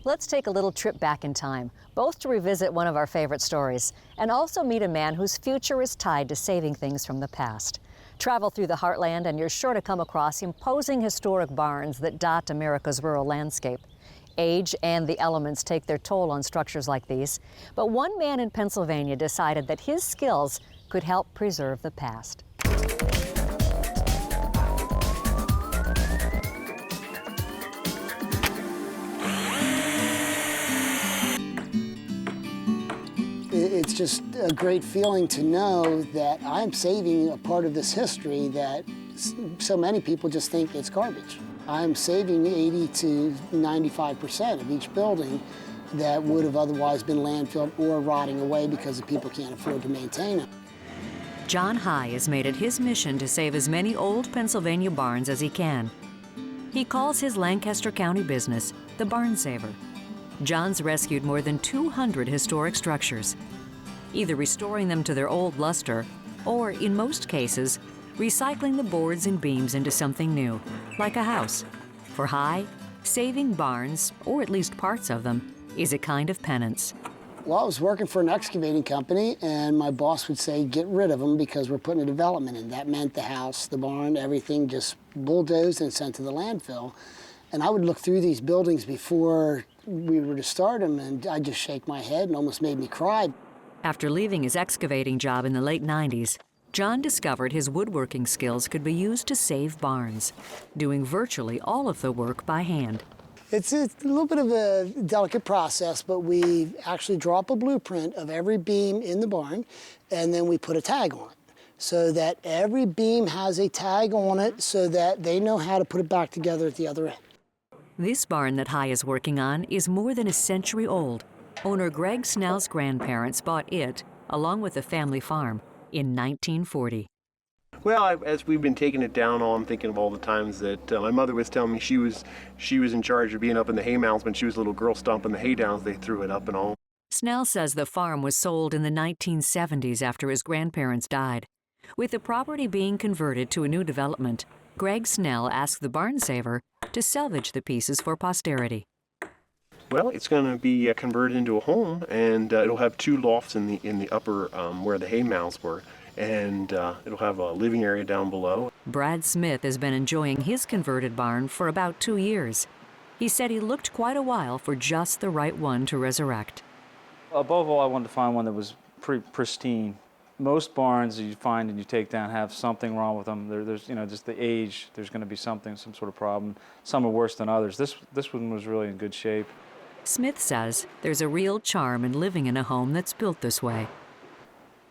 Let's take a little trip back in time, both to revisit one of our favorite stories and also meet a man whose future is tied to saving things from the past. Travel through the Heartland and you're sure to come across imposing historic barns that dot America's rural landscape. Age and the elements take their toll on structures like these, but one man in Pennsylvania decided that his skills could help preserve the past. It's just a great feeling to know that I'm saving a part of this history that so many people just think it's garbage. I'm saving 80 to 95% of each building that would have otherwise been landfilled or rotting away because the people can't afford to maintain them. John High has made it his mission to save as many old Pennsylvania barns as he can. He calls his Lancaster County business the Barn Saver. John's rescued more than 200 historic structures, either restoring them to their old luster or, in most cases, recycling the boards and beams into something new, like a house. For High, saving barns, or at least parts of them, is a kind of penance. Well, I was working for an excavating company, and my boss would say, get rid of them because we're putting a development in. That meant the house, the barn, everything just bulldozed and sent to the landfill. And I would look through these buildings before we were to start them, and I'd just shake my head and almost made me cry. After leaving his excavating job in the late 90s, John discovered his woodworking skills could be used to save barns, doing virtually all of the work by hand. It's a little bit of a delicate process, but we actually draw up a blueprint of every beam in the barn, and then we put a tag on it so that every beam has a tag on it so that they know how to put it back together at the other end. This barn that High is working on is more than a century old. Owner Greg Snell's grandparents bought it, along with the family farm, in 1940. Well, as we've been taking it down, I'm thinking of all the times that my mother was telling me she was in charge of being up in the hay mounds when she was a little girl stomping the hay downs. They threw it up and all. Snell says the farm was sold in the 1970s after his grandparents died. With the property being converted to a new development, Greg Snell asked the Barn Saver to salvage the pieces for posterity. Well, it's going to be converted into a home, and it'll have two lofts in the upper where the hay mounds were, and it'll have a living area down below. Brad Smith has been enjoying his converted barn for about 2 years. He said he looked quite a while for just the right one to resurrect. Above all, I wanted to find one that was pretty pristine. Most barns you find and you take down have something wrong with them. There's just the age, there's going to be some sort of problem. Some are worse than others. This one was really in good shape. Smith says there's a real charm in living in a home that's built this way.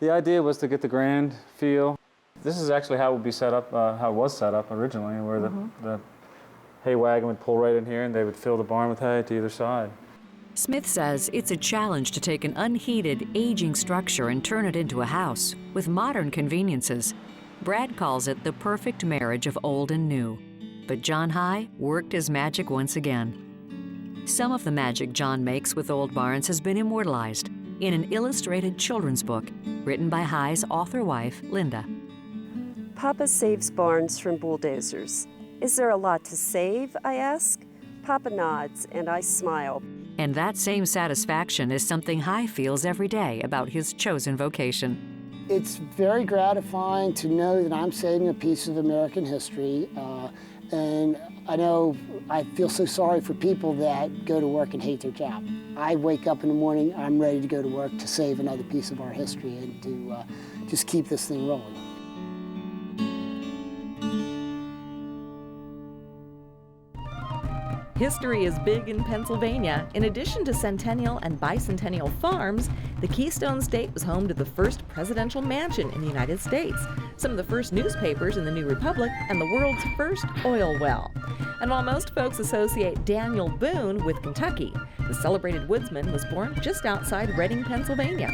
The idea was to get the grand feel. This is actually how it would be set up, how it was set up originally, where the hay wagon would pull right in here and they would fill the barn with hay to either side. Smith says it's a challenge to take an unheated, aging structure and turn it into a house with modern conveniences. Brad calls it the perfect marriage of old and new. But John High worked his magic once again. Some of the magic John makes with old barns has been immortalized in an illustrated children's book written by High's author wife, Linda. Papa saves barns from bulldozers. Is there a lot to save, I ask? Papa nods and I smile. And that same satisfaction is something High feels every day about his chosen vocation. It's very gratifying to know that I'm saving a piece of American history, and I feel so sorry for people that go to work and hate their job. I wake up in the morning, I'm ready to go to work to save another piece of our history and to just keep this thing rolling. History is big in Pennsylvania. In addition to centennial and bicentennial farms, the Keystone State was home to the first presidential mansion in the United States, some of the first newspapers in the New Republic, and the world's first oil well. And while most folks associate Daniel Boone with Kentucky, the celebrated woodsman was born just outside Reading, Pennsylvania.